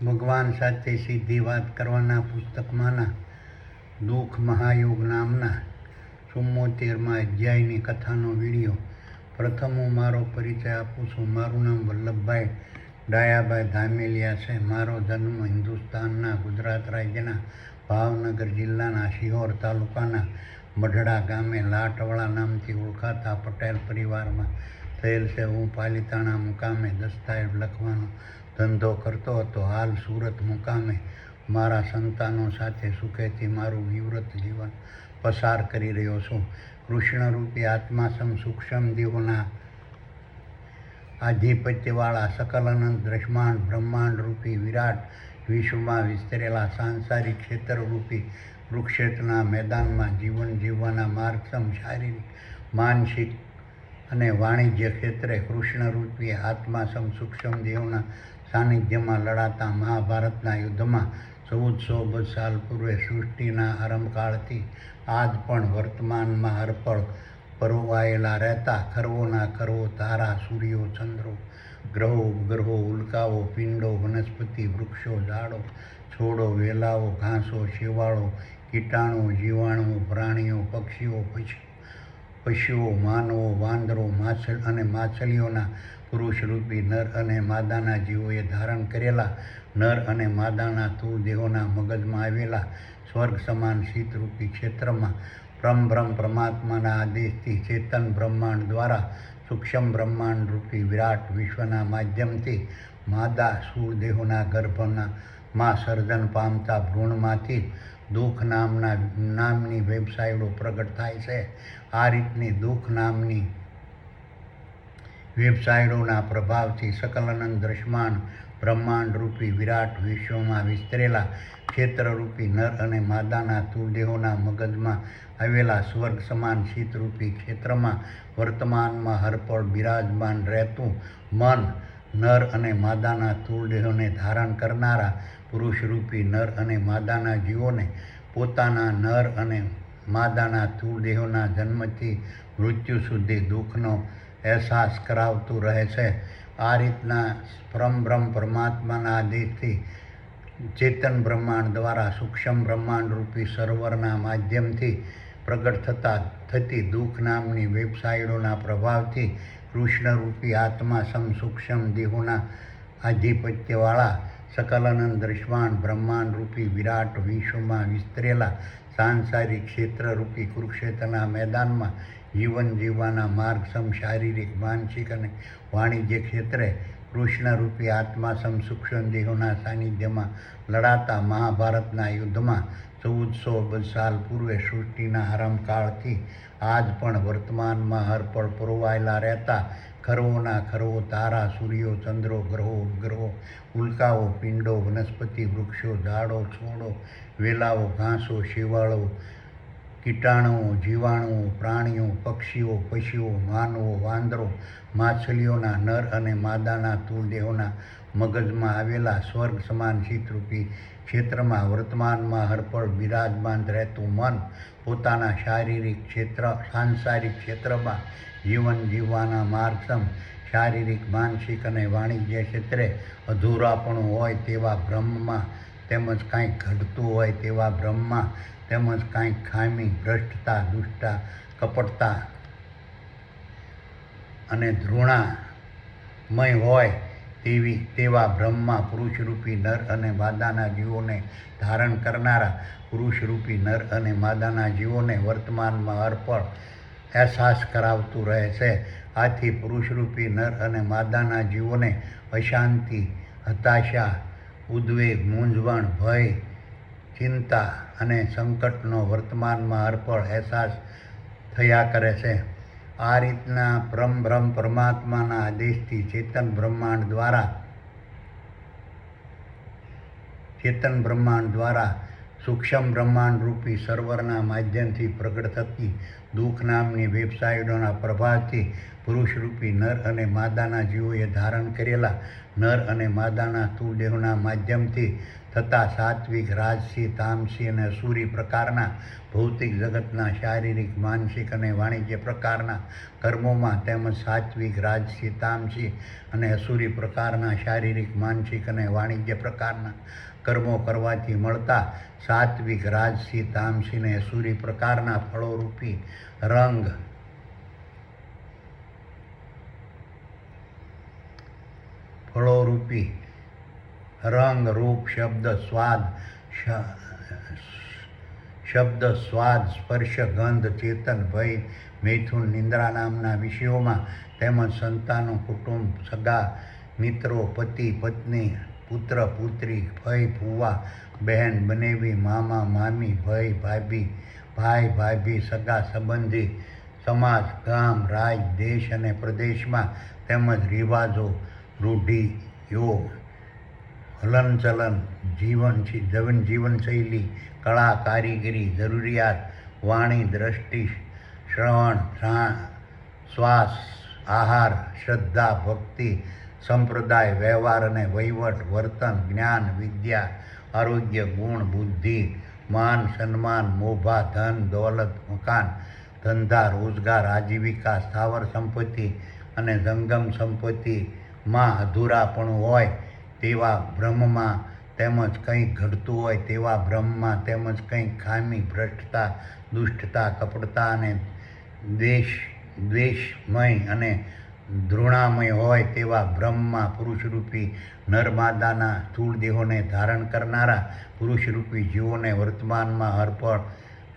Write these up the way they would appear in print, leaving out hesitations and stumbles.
ભગવાન સાથે સીધી વાત કરવાના પુસ્તકમાંના દુઃખ મહાયોગ નામના 74મા અધ્યાયની કથાનો વિડીયો. પ્રથમ હું મારો પરિચય આપું છું. મારું નામ વલ્લભભાઈ ડાયાભાઈ ધામેલિયા છે. મારો જન્મ હિન્દુસ્તાનના ગુજરાત રાજ્યના ભાવનગર જિલ્લાના શિહોર તાલુકાના મઢડા ગામે લાટવાળા નામથી ઓળખાતા પટેલ પરિવારમાં થયેલ છે. હું પાલિતાણા મુકામે દસ્તાવેજ લખવાનો ધંધો કરતો હતો. હાલ સુરત મુકામે મારા સંતાનો સાથે સુખેથી મારું નિવૃત્ત જીવન પસાર કરી રહ્યો છું. કૃષ્ણરૂપી આત્માસમ સૂક્ષ્મ દેવોના આધિપત્યવાળા સકલ અનંત દ્રશ્યમાન બ્રહ્માંડરૂપી વિરાટ વિશ્વમાં વિસ્તરેલા સાંસારિક ક્ષેત્રરૂપી કુરુક્ષેત્રના મેદાનમાં જીવન જીવવાના માર્ગસમ શારીરિક, માનસિક અને વાણિજ્ય ક્ષેત્રે કૃષ્ણરૂપી આત્માસમ સૂક્ષ્મ દેવોના સાનિધ્યમાં લડાતા મહાભારતના યુદ્ધમાં 1400 સાલ પૂર્વે સૃષ્ટિના આરંભકાળથી આજ પણ વર્તમાનમાં હરપળ પરોવાયેલા રહેતા ખરવોના ખરવો તારા, સૂર્યો, ચંદ્રો, ગ્રહો, ઉપગ્રહો, ઉલ્કાઓ, પિંડો, વનસ્પતિ, વૃક્ષો, ઝાડો, છોડો, વેલાઓ, ઘાસો, શેવાળો, કીટાણુઓ, જીવાણુઓ, પ્રાણીઓ, પક્ષીઓ, પશુઓ, માનવો, વાંદરો અને માછલીઓના પુરુષરૂપી નર અને માદાના જીવોએ ધારણ કરેલા નર અને માદાના સ્થૂળ દેહોના મગજમાં આવેલા સ્વર્ગ સમાન શીતરૂપી ક્ષેત્રમાં પરબ્રહ્મ પરમાત્માના આદેશથી ચેતન બ્રહ્માંડ દ્વારા સૂક્ષ્મ બ્રહ્માંડરૂપી વિરાટ વિશ્વના માધ્યમથી માદા સ્થૂળ દેહોના ગર્ભમાં સર્જન પામતા ભ્રૂણમાંથી દુઃખ નામની વેબસાઇટો પ્રગટ થાય છે. આ રીતની દુઃખ નામની વેબસાઇટોના પ્રભાવથી સકલ અનંત દ્રશ્યમાન બ્રહ્માંડરૂપી વિરાટ વિશ્વમાં વિસ્તરેલા ક્ષેત્રરૂપી નર અને માદાના સ્થૂળ દેહોના મગજમાં આવેલા સ્વર્ગ સમાન શીતરૂપી ક્ષેત્રમાં વર્તમાનમાં હરપળ બિરાજમાન રહેતું મન નર અને માદાના સ્થૂળ દેહોને ધારણ કરનારા પુરુષરૂપી નર અને માદાના જીવોને પોતાના નર અને માદાના સ્થૂળ દેહોના જન્મથી મૃત્યુ સુધી દુઃખનો અહેસાસ કરાવતું રહે છે. આ રીતના પરબ્રહ્મ પરમાત્માના આદેશથી ચેતન બ્રહ્માંડ દ્વારા સૂક્ષ્મ બ્રહ્માંડરૂપી સર્વરના માધ્યમથી પ્રગટ થતી દુઃખ નામની વેબસાઇટોના પ્રભાવથી કૃષ્ણરૂપી આત્મા સૂક્ષ્મ દેહોના આધિપત્યવાળા સકલ અનંત દ્રશ્યમાન બ્રહ્માંડરૂપી વિરાટ વિશ્વમાં વિસ્તરેલા સાંસારિક ક્ષેત્રરૂપી કુરુક્ષેત્રના મેદાનમાં જીવન જીવવાના માર્ગસમ શારીરિક, માનસિક અને વાણિજ્ય ક્ષેત્રે કૃષ્ણરૂપી આત્માસમ સૂક્ષ્મ દેહોના સાનિધ્યમાં લડાતા મહાભારતના યુદ્ધમાં 1400 સાલ પૂર્વે સૃષ્ટિના આરંભકાળથી આજ પણ વર્તમાનમાં હરપળ પરોવાયેલા રહેતા ખરવોના ખરવો તારા, સૂર્યો, ચંદ્રો, ગ્રહો, ઉપગ્રહો, ઉલ્કાઓ, પિંડો, વનસ્પતિ, વૃક્ષો, ઝાડો, છોડો, વેલાઓ, ઘાસો, શેવાળો, કીટાણુઓ, જીવાણુઓ, પ્રાણીઓ, પક્ષીઓ, પશુઓ, માનવો, વાંદરો, માછલીઓના નર અને માદાના સ્થૂળ દેહોના મગજમાં આવેલા સ્વર્ગ સમાન શીતરૂપી ક્ષેત્રમાં વર્તમાનમાં હરપળ બિરાજમાન રહેતું મન પોતાના સાંસારિક ક્ષેત્રમાં જીવન જીવવાના માર્ગસમ શારીરિક, માનસિક અને વાણિજ્ય ક્ષેત્રે અધૂરાપણું હોય તેવા બ્રહ્મમાં તેમજ કાંઈક ઘટતું હોય તેવા બ્રહ્મમાં તેમજ કાંઈક ખામી, ભ્રષ્ટતા, દુષ્ટતા, કપટતા અને ધૃણામય હોય તેવા બ્રહ્મમાં પુરુષરૂપી નર અને માદાના જીવોને ધારણ કરનારા પુરુષરૂપી નર અને માદાના જીવોને વર્તમાનમાં હરપળ અહેસાસ કરાવતું રહે છે. આથી પુરુષરૂપી નર અને માદાના જીવોને અશાંતિ, હતાશા, ઉદ્વેગ, મૂંઝવણ, ભય, ચિંતા અને સંકટનો વર્તમાનમાં હરપળ અહેસાસ થયા કરે છે. આ રીતના પરબ્રહ્મ પરમાત્માના આદેશથી ચેતન બ્રહ્માંડ દ્વારા સૂક્ષ્મ બ્રહ્માંડરૂપી સર્વરના માધ્યમથી પ્રગટ થતી દુઃખ નામની વેબસાઇટોના પ્રભાવથી પુરુષરૂપી નર અને માદાના જીવોએ ધારણ કરેલા નર અને માદાના સ્થૂળ દેહોના માધ્યમથી થતા સાત્વિક, રાજસી, તામસી અને અસુરી પ્રકારના ભૌતિક જગતના શારીરિક, માનસિક અને વાણિજ્ય પ્રકારના કર્મોમાં તેમજ સાત્વિક, રાજસી, તામસી અને અસુરી પ્રકારના શારીરિક, માનસિક અને વાણિજ્ય પ્રકારના કર્મો કરવાથી મળતા સાત્વિક, રાજસી, તામસી અને અસુરી પ્રકારના ફળોરૂપી રંગ, રૂપ, શબ્દ, સ્વાદ, સ્પર્શ, ગંધ, ચેતન, ભય, મૈથુન, નિંદ્રા નામના વિષયોમાં તેમજ સંતાનો, કુટુંબ, સગા મિત્રો, પતિ, પત્ની, પુત્ર, પુત્રી, ભાઈ, ફુવા, બહેન, બનેવી, મામા, મામી, ભાઈ, ભાભી, સગા સંબંધી, સમાજ, ગામ, રાજ, દેશ અને પ્રદેશમાં તેમજ રિવાજો, રૂઢિઓ, હલનચલન, જીવનશૈલી, કળા, કારીગરી, જરૂરિયાત, વાણી, દ્રષ્ટિ, શ્રવણ, શ્વાસ, આહાર, શ્રદ્ધા, ભક્તિ, સંપ્રદાય, વ્યવહાર અને વહીવટ, વર્તન, જ્ઞાન, વિદ્યા, આરોગ્ય, ગુણ, બુદ્ધિ, માન, સન્માન, મોભા, ધન, દોલત, મકાન, ધંધા, રોજગાર, આજીવિકા, સ્થાવર સંપત્તિ અને જંગમ સંપત્તિમાં અધૂરાપણું હોય તેવા ભ્રમમાં તેમજ કંઈક ઘટતું હોય તેવા ભ્રમમાં તેમજ કંઈક ખામી, ભ્રષ્ટતા, દુષ્ટતા, કપટતા અને દ્વેષમય અને ધૃણામય હોય તેવા ભ્રમમાં પુરુષરૂપી નરમાદાના સ્થૂળ દેહોને ધારણ કરનારા પુરુષરૂપી જીવોને વર્તમાનમાં હરપળ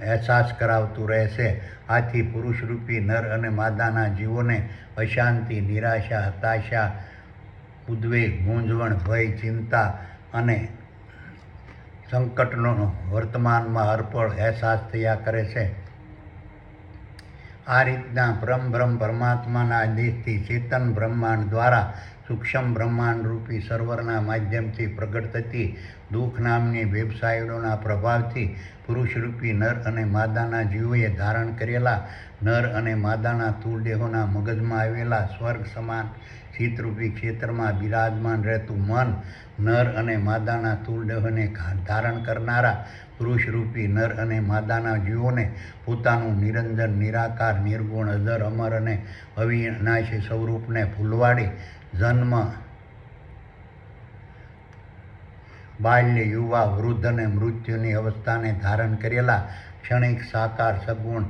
અહેસાસ કરાવતું રહેશે. આથી પુરુષરૂપી નર અને માદાના જીવોને અશાંતિ, નિરાશા, હતાશા, ઉદ્વેગ, મૂંઝવણ, ભય, ચિંતા અને સંકટનો વર્તમાનમાં હરપળ અહેસાસ થયા કરે છે. આ રીતના પરમબ્રહ્મ પરમાત્માના આદેશથી ચેતન બ્રહ્માંડ દ્વારા સૂક્ષ્મ બ્રહ્માંડરૂપી સર્વરના માધ્યમથી પ્રગટ થતી દુઃખ નામની વેબસાઇટોના પ્રભાવથી પુરુષરૂપી નર અને માદાના જીવોએ ધારણ કરેલા નર અને માદાના સ્થૂળ દેહોના મગજમાં આવેલા સ્વર્ગ સમાન ચિત્તરૂપી ક્ષેત્રમાં બિરાજમાન રહેતું મન, નર અને માદાના સ્થૂળ દેહોને ધારણ કરનારા પુરુષરૂપી નર અને માદાના જીવોને પોતાનું નિરંજન, નિરાકાર, નિર્ગુણ, અજર, અમર અને અવિનાશી સ્વરૂપને ભૂલવાડી જન્મ, બાલ્ય, યુવા, વૃદ્ધ અને મૃત્યુની અવસ્થાને ધારણ કરેલા ક્ષણિક, સાકાર, સગુણ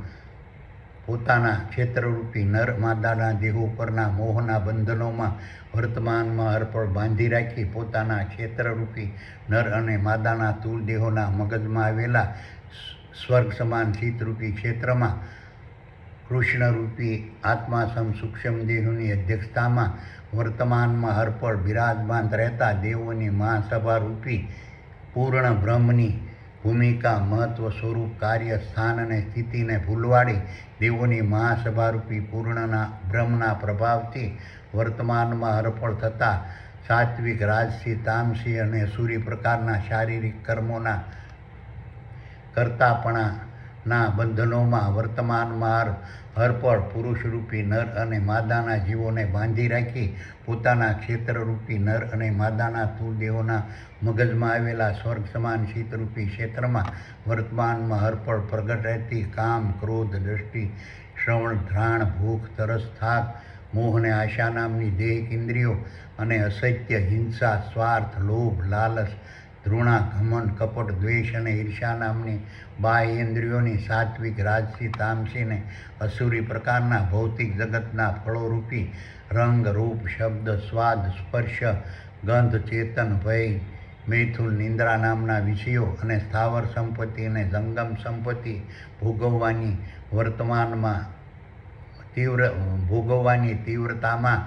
પોતાના ક્ષેત્રરૂપી નર માદાના દેહો પરના મોહના બંધનોમાં વર્તમાનમાં અર્પણ બાંધી રાખી પોતાના ક્ષેત્રરૂપી નર અને માદાના સ્થૂળ દેહોના મગજમાં આવેલા સ્વર્ગ સમાન ચિત્તરૂપી ક્ષેત્રમાં કૃષ્ણરૂપી આત્માસમ સૂક્ષ્મ દેહોની અધ્યક્ષતામાં વર્તમાનમાં હરપળ બિરાજમાન રહેતા દેવોની મહાસભારૂપી પૂર્ણ બ્રહ્મની ભૂમિકા, મહત્વ, સ્વરૂપ, કાર્ય, સ્થાન અને સ્થિતિને ભૂલવાડી દેવોની મહાસભારૂપી પૂર્ણના બ્રહ્મના પ્રભાવથી વર્તમાનમાં હરપળ થતા સાત્વિક, રાજસી, તામસી અને અસુરી પ્રકારના શારીરિક કર્મોના કરતાપણાના બંધનોમાં વર્તમાનમાં હરપળ પુરુષરૂપી નર અને માદાના જીવોને બાંધી રાખી પોતાના ક્ષેત્રરૂપી નર અને માદાના સ્થૂળ દેહોના મગજમાં આવેલા સ્વર્ગ સમાન ચિત્તરૂપી ક્ષેત્રમાં વર્તમાનમાં હરપળ પ્રગટ રહેતી કામ, ક્રોધ, દ્રષ્ટિ, શ્રવણ, ઘ્રાણ, ભૂખ, તરસ, થાક, મોહ અને આશા નામની દેહિક ઇન્દ્રિયો અને અસત્ય, હિંસા, સ્વાર્થ, લોભ, લાલચ, ધૃણા, ઘમંડ, કપટ, દ્વેષ અને ઈર્ષા નામની બાહ્ય ઇન્દ્રિયોની સાત્વિક, રાજસી, તામસી અને અસુરી પ્રકારના ભૌતિક જગતના ફળોરૂપી રંગ, રૂપ, શબ્દ, સ્વાદ, સ્પર્શ, ગંધ, ચેતન, ભય, મૈથુન, નિંદ્રા નામના વિષયો અને સ્થાવર સંપત્તિ અને જંગમ સંપત્તિ ભોગવવાની તીવ્રતામાં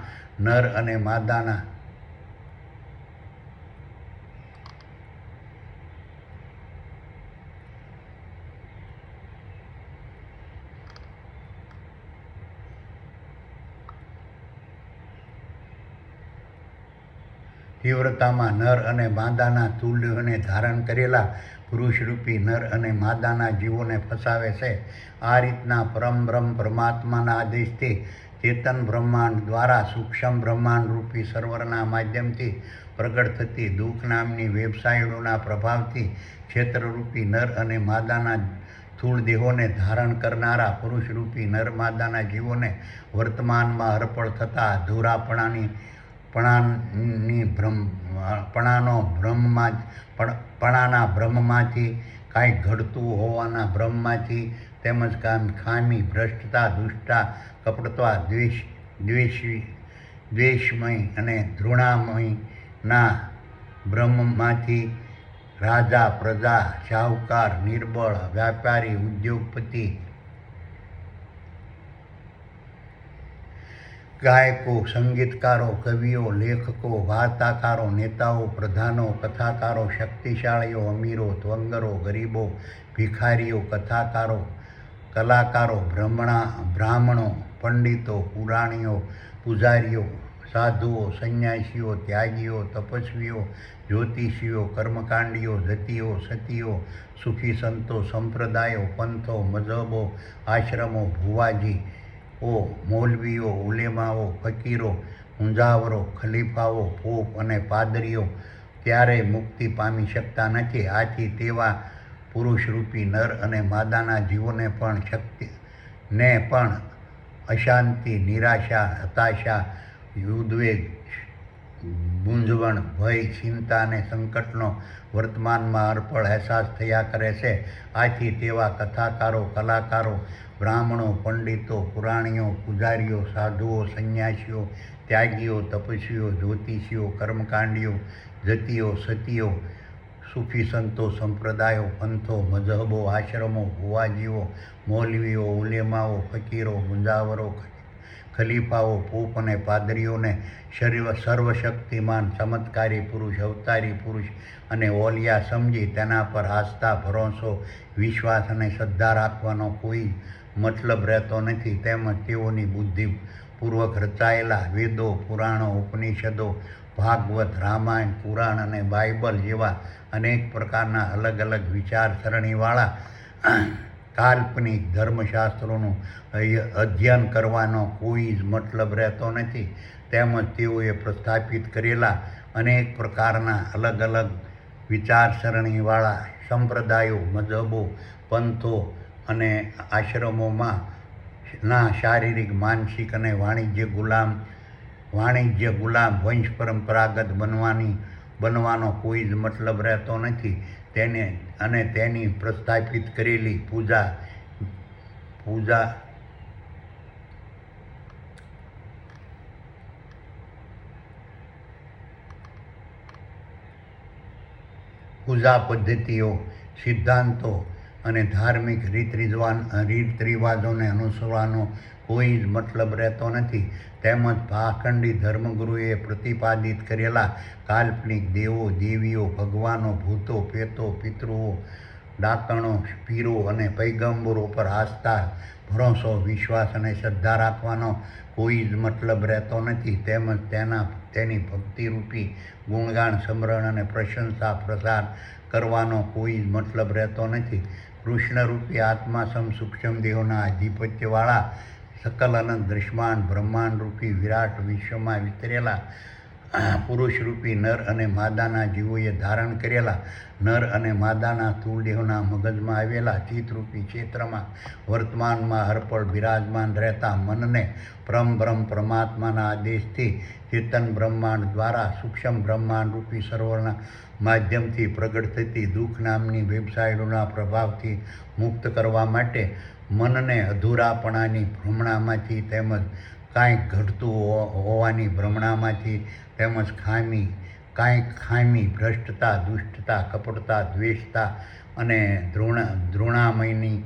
નર અને માદાના સ્થૂળ દેહોને ધારણ કરેલા પુરુષરૂપી નર અને માદાના જીવોને ફસાવે છે. આ રીતના પરમબ્રહ્મ પરમાત્માના આદેશથી ચેતન બ્રહ્માંડ દ્વારા સૂક્ષ્મ બ્રહ્માંડ રૂપી સર્વરના માધ્યમથી પ્રગટ થતી દુઃખ નામની વેબસાઇટોના પ્રભાવથી ક્ષેત્રરૂપી નર અને માદાના સ્થૂળ દેહોને ધારણ કરનારા પુરુષરૂપી નર માદાના જીવોને વર્તમાનમાં અર્પણ થતા અધૂરાપણાની પણાના ભ્રમમાંથી કાંઈક ઘડતું હોવાના ભ્રમમાંથી તેમજ ખામી ભ્રષ્ટતા દુષ્ટતા કપટતા દ્વેષમય અને ઘૃણામયના ભ્રમમાંથી રાજા પ્રજા શાહુકાર નિર્બળ વ્યાપારી ઉદ્યોગપતિ ગાયકો સંગીતકારો કવિઓ લેખકો વાર્તાકારો નેતાઓ પ્રધાનો કથાકારો શક્તિશાળીઓ અમીરો ત્વંગરો ગરીબો ભિખારીઓ કથાકારો કલાકારો બ્રાહ્મણો પંડિતો પુરાણીઓ પૂજારીઓ સાધુઓ સંન્યાસીઓ ત્યાગીઓ તપસ્વીઓ જ્યોતિષીઓ કર્મકાંડીઓ જતીઓ સતીઓ સુખી સંતો સંપ્રદાયો પંથો મઝહબો આશ્રમો ભુવાજીઓ મૌલવીઓ ઉલેમાઓ ફકીરો મુંજાવરો ખલીફાઓ પોપ અને પાદરીઓ ક્યારેય મુક્તિ પામી શકતા નથી. આથી તેવા પુરુષરૂપી નર અને માદાના જીવોને પણ અશાંતિ નિરાશા હતાશા ઉદ્વેગ મૂંઝવણ ભય ચિંતા અને સંકટનો વર્તમાનમાં અર્પણ અહેસાસ થયા કરે છે. આથી તેવા કથાકારો કલાકારો બ્રાહ્મણો પંડિતો પુરાણીઓ પૂજારીઓ સાધુઓ સંન્યાસીઓ ત્યાગીઓ તપસ્વીઓ જ્યોતિષીઓ કર્મકાંડીઓ જતીઓ સતીઓ સુફી સંતો સંપ્રદાયો પંથો મઝહબો આશ્રમો ભુવાજીઓ મૌલવીઓ ઉલેમાઓ ફકીરો મુંજાવરો ખલીફાઓ પોપ અને પાદરીઓને સર્વશક્તિમાન ચમત્કારી પુરુષ અવતારી પુરુષ અને ઓલિયા સમજી તેના પર આસ્થા ભરોસો વિશ્વાસ અને શ્રદ્ધા રાખવાનો કોઈ મતલબ રહેતો નથી. તેમજ તેઓની બુદ્ધિપૂર્વક રચાયેલા વેદો પુરાણો ઉપનિષદો ભાગવત રામાયણ પુરાણ અને બાઇબલ જેવા અનેક પ્રકારના અલગ અલગ વિચારસરણીવાળા કાલ્પનિક ધર્મશાસ્ત્રોનું અધ્યયન કરવાનો કોઈ જ મતલબ રહેતો નથી. તેમજ તેઓએ પ્રસ્થાપિત કરેલા અનેક પ્રકારના અલગ અલગ વિચારસરણીવાળા સંપ્રદાયો મઝહબો પંથો અને આશ્રમોમાં શારીરિક માનસિક અને વાણિજ્ય ગુલામ વંશ પરંપરાગત બનવાનો કોઈ જ મતલબ રહેતો નથી. તેની પ્રસ્થાપિત કરેલી પૂજા પદ્ધતિઓ સિદ્ધાંતો અને ધાર્મિક રીત રિવાજોને અનુસરવાનો કોઈ જ મતલબ રહેતો નથી. તેમજ પાખંડી ધર્મગુરુએ પ્રતિપાદિત કરેલા કાલ્પનિક દેવો દેવીઓ ભગવાનો ભૂતો પ્રેતો પિતૃઓ ડાકણો પીરો અને પૈગંબરો પર આસ્થા ભરોસો વિશ્વાસ અને શ્રદ્ધા રાખવાનો કોઈ જ મતલબ રહેતો નથી. તેમજ તેની ભક્તિરૂપી ગુણગાન સ્મરણ અને પ્રશંસા પ્રસાર કરવાનો કોઈ જ મતલબ રહેતો નથી. કૃષ્ણરૂપી આત્મા સૂક્ષ્મ દેહોના આધિપત્યવાળા સકલ અનંત દ્રશ્યમાન બ્રહ્માંડરૂપી વિરાટ વિશ્વમાં વિસ્તરેલા પુરુષરૂપી નર અને માદાના જીવોએ ધારણ કરેલા નર અને માદાના સ્થૂળ દેહોના મગજમાં આવેલા ચિત્તરૂપી ક્ષેત્રમાં વર્તમાનમાં હરપળ બિરાજમાન રહેતા મનને પરમબ્રહ્મ પરમાત્માના આદેશથી ચેતન બ્રહ્માંડ દ્વારા સૂક્ષ્મ બ્રહ્માંડરૂપી સરોવરના માધ્યમથી પ્રગટ થતી દુઃખ નામની વેબસાઇટોના પ્રભાવથી મુક્ત કરવા માટે મનને અધૂરાપણાની ભ્રમણામાંથી તેમજ કાંઈક ઘટતું હોવાની ભ્રમણામાંથી તેમજ ખામી ભ્રષ્ટતા દુષ્ટતા કપટતા દ્વેષતા અને ઘૃણામયની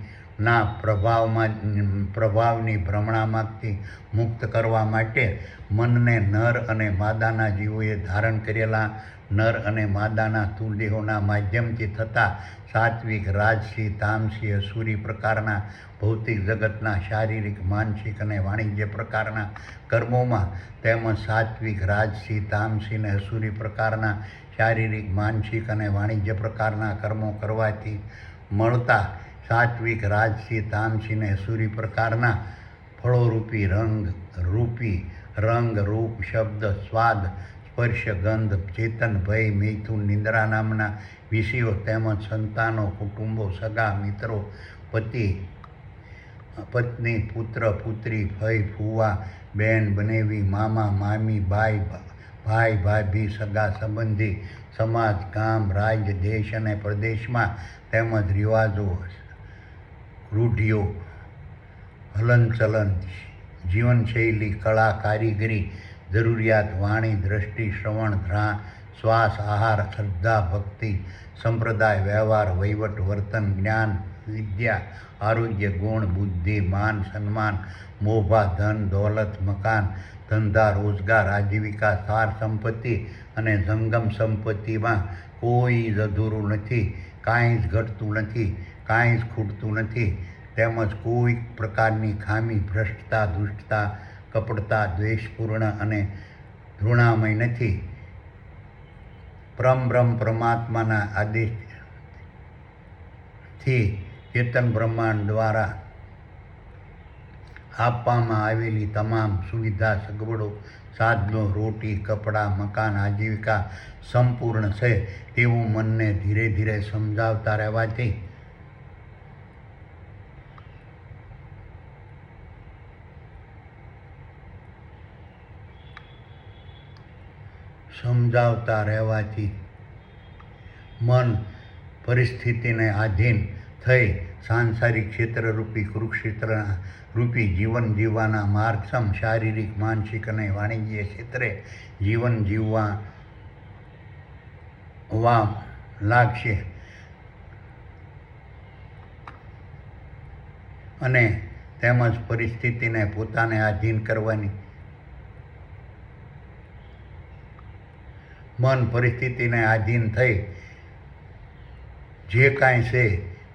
પ્રભાવની ભ્રમણામાંથી મુક્ત કરવા માટે મનને નર અને માદાના જીવોએ ધારણ કરેલા નર અને માદાના તુલદેહોના માધ્યમથી થતા સાત્વિક, રાજસી, તામસી, અસુરી પ્રકારના ભૌતિક જગતના શારીરિક, માનસિક અને વાણિજ્ય પ્રકારના કર્મોમાં તેમજ સાત્વિક, રાજસી, તામસી અને અસુરી પ્રકારના શારીરિક, માનસિક અને વાણિજ્ય પ્રકારના કર્મો કરવાથી મળતા સાત્વિક, રાજસી, તામસી અને અસુરી પ્રકારના ફળોરૂપી રંગ, રૂપ, શબ્દ, સ્વાદ, સ્પર્શ, ગંધ, ચેતન, ભય, મૈથુન, નિદ્રા નામના વિષયો તેમજ સંતાનો, કુટુંબો, સગા મિત્રો, પતિ, પત્ની, પુત્ર, પુત્રી, ફઈ, ફુવા, બેન, બનેવી, મામા, મામી, ભાઈ, ભાભી, સગા સંબંધી, સમાજ, ગામ, રાજ્ય, દેશ અને પ્રદેશમાં તેમજ રિવાજો, રૂઢિઓ, હલનચલન, જીવનશૈલી, કળા, કારીગરી, જરૂરિયાત, વાણી, દ્રષ્ટિ, શ્રવણ, શ્વાસ, આહાર, શ્રદ્ધા, ભક્તિ, સંપ્રદાય, વ્યવહાર, વહીવટ, વર્તન, જ્ઞાન, વિદ્યા, આરોગ્ય, ગુણ, બુદ્ધિ, માન, સન્માન, મોભા, ધન, દોલત, મકાન, ધંધા, રોજગાર, આજીવિકા, સાર સંપત્તિ અને જંગમ સંપત્તિમાં કોઈ જ અધૂરું નથી, કાંઈ જ ઘટતું નથી, કાંઈ જ ખૂટતું નથી, તેમજ કોઈ પ્રકારની ખામી, ભ્રષ્ટતા, દુષ્ટતા, કપટતા, દ્વેષપૂર્ણ અને ઘૃણામય નથી. પરબ્રહ્મ પરમાત્માના આદેશથી ચેતન બ્રહ્માંડ દ્વારા આપવામાં આવેલી તમામ સુવિધા, સગવડો, સાધનો, રોટી, કપડાં, મકાન, આજીવિકા સંપૂર્ણ છે તેવું મનને ધીરે ધીરે સમજાવતા રહેવાથી મન પરિસ્થિતિને આધીન થઈ સાંસારિક ક્ષેત્રરૂપી કુરુક્ષેત્રના રૂપી જીવન જીવવાના માર્ગસમ શારીરિક, માનસિક અને વાણિજ્ય ક્ષેત્રે જીવન જીવવા લાગશે અને તેમજ પરિસ્થિતિને પોતાને આધીન કરવાની મન પરિસ્થિતિને આધીન થઈ જે કાંઈ છે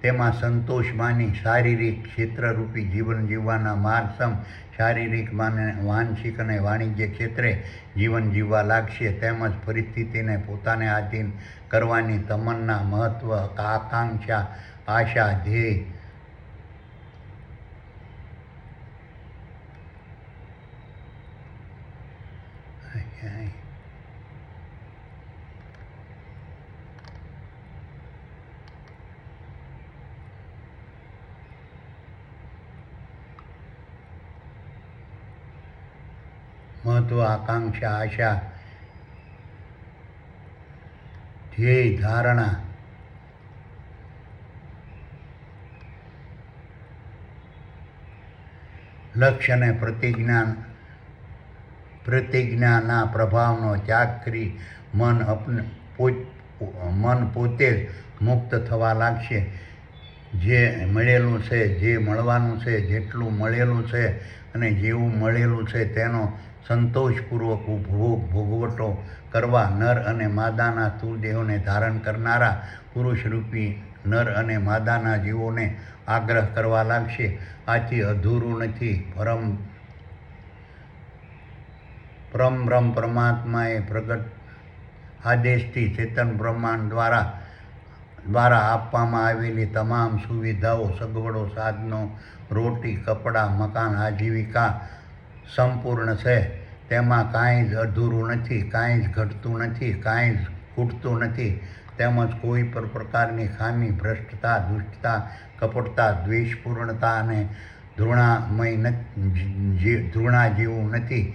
તેમાં સંતોષ માની શારીરિક ક્ષેત્રરૂપી જીવન જીવવાના માર્ગસમ શારીરિક, માનસિક અને વાણિજ્ય ક્ષેત્રે જીવન જીવવા લાગશે. તેમજ પરિસ્થિતિને પોતાને આધીન કરવાની તમન્ના, મહત્વ, આકાંક્ષા, આશા, ધ્યેય આશા, ધ્યેય, ધારણા, લક્ષ્ય અને પ્રતિજ્ઞાના પ્રભાવનો ત્યાગ કરી મન પોતે જ મુક્ત થવા લાગશે. જે મળેલું છે, જે મળવાનું છે, જેટલું મળેલું છે અને જેવું મળેલું છે તેનો સંતોષપૂર્વક ભોગવટો કરવા નર અને માદાના તુલદેહોને ધારણ કરનારા પુરુષરૂપી નર અને માદાના જીવોને આગ્રહ કરવા લાગશે. આથી અધૂરું નથી. પરબ્રહ્મ પરમાત્માએ પ્રગટ આદેશથી ચેતન બ્રહ્માંડ દ્વારા આપવામાં આવેલી તમામ સુવિધાઓ, સગવડો, સાધનો, રોટી, કપડાં, મકાન, આજીવિકા સંપૂર્ણ છે. તેમાં કાંઈ જ અધૂરું નથી, કાંઈ જ ઘટતું નથી, કાંઈ જ ખૂટતું નથી, તેમજ કોઈ પણ પ્રકારની ખામી, ભ્રષ્ટતા, દુષ્ટતા, કપટતા, દ્વેષપૂર્ણતા અને ઘૃણા જેવું નથી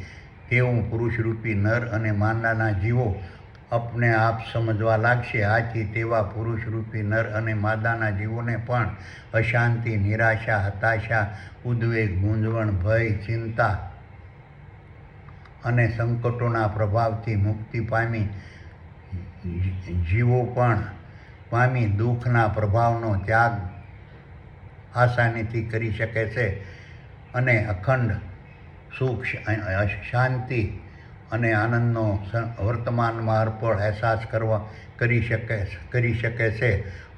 તેવું પુરુષરૂપી નર અને માદાના જીવો अपने आप समझवा लागशे। आथी तेवा पुरुषरूपी नर अने मादाना जीवोने पण अशांति, निराशा, हताशा, उद्वेग, मूंझवण, भय, चिंता अने संकटोना प्रभावथी मुक्ति पामी जीवो पण पामी दुखना प्रभावनो त्याग આસાનીથી કરી શકે છે અને અખંડ સુખ શાંતિ અને આનંદનો વર્તમાનમાં અર્પણ અહેસાસ કરી શકે છે.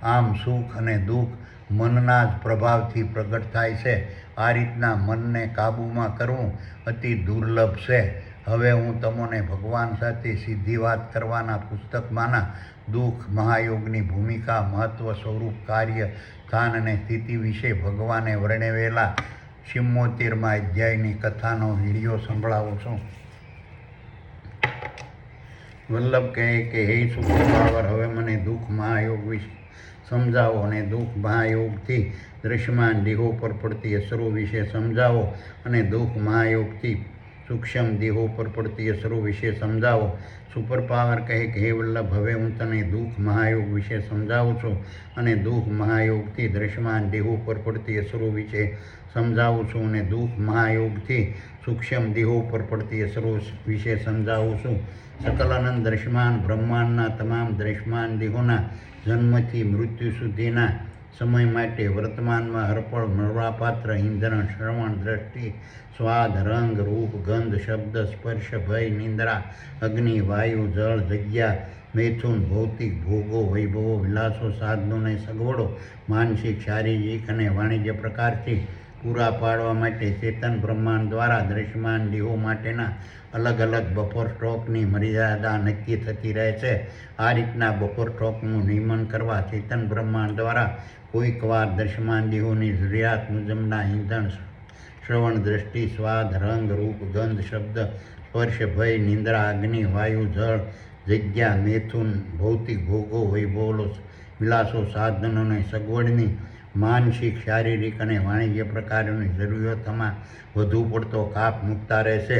આમ સુખ અને દુઃખ મનના જ પ્રભાવથી પ્રગટ થાય છે. આ રીતના મનને કાબૂમાં કરવું અતિ દુર્લભ છે. હવે હું તમને ભગવાન સાથે સીધી વાત કરવાના પુસ્તકમાંના દુઃખ મહાયોગની ભૂમિકા, મહત્વ, સ્વરૂપ, કાર્ય, સ્થાન અને સ્થિતિ વિશે ભગવાને વર્ણવેલા 74મા અધ્યાયની કથાનો વિડીયો સંભળાવું છું. વલ્લભ કહે કે હે સુખપાવર, હવે મને દુઃખ મહાયોગ વિશે સમજાવો અને દુઃખ મહાયોગથી દ્રશ્યમાન દેહો પર પડતી અસરો વિશે સમજાવો અને દુઃખ મહાયોગથી સૂક્ષ્મ દેહો પર પડતી અસરો વિશે સમજાવો. સુપર પાવર કહે કે હે વલ્લભ, હવે હું તને દુઃખ મહાયોગ વિશે સમજાવું છું અને દુઃખ મહાયોગથી દ્રશ્યમાન દેહો પર પડતી અસરો વિશે સમજાવું છું અને દુઃખ મહાયોગથી સૂક્ષ્મ દેહો પર પડતી અસરો વિશે સમજાવું છું. સકલાનંદ દ્રશ્યમાન બ્રહ્માંડના તમામ દ્રશ્યમાન દેહોના જન્મથી મૃત્યુ સુધીના સમય માટે વર્તમાનમાં હરપળ મળવાપાત્ર ઇંધણ, શ્રવણ, દ્રષ્ટિ, સ્વાદ, રંગ, રૂપ, ગંધ, શબ્દ, સ્પર્શ, ભય, નિંદ્રા, અગ્નિ, વાયુ, જળ, જગ્યા, મૈથુન, ભૌતિક ભોગો, વૈભવો, વિલાસો, સાધનો અને સગવડો માનસિક, શારીરિક અને વાણિજ્ય પ્રકારથી પૂરા પાડવા માટે ચેતન બ્રહ્માંડ દ્વારા દ્રશ્યમાન દેહો માટેના અલગ અલગ બફર સ્ટોકની મર્યાદા નક્કી થતી રહે છે. આ રીતના બફર સ્ટોકનું નિયમન કરવા ચેતન બ્રહ્માંડ દ્વારા કોઈક વાર દ્રશ્યમાન દેહોની જરૂરિયાત મુજબના ઇંધણ, શ્રવણ, દ્રષ્ટિ, સ્વાદ, રંગ, રૂપ, ગંધ, શબ્દ, સ્પર્શ, ભય, નિંદ્રા, અગ્નિ, વાયુ, જળ, જગ્યા, મૈથુન, ભૌતિક ભોગો, વૈભવો, વિલાસો, સાધનો અને સગવડની માનસિક, શારીરિક અને વાણિજ્ય પ્રકારોની જરૂરિયાતોમાં વધુ પડતો કાપ મૂકતા રહેશે.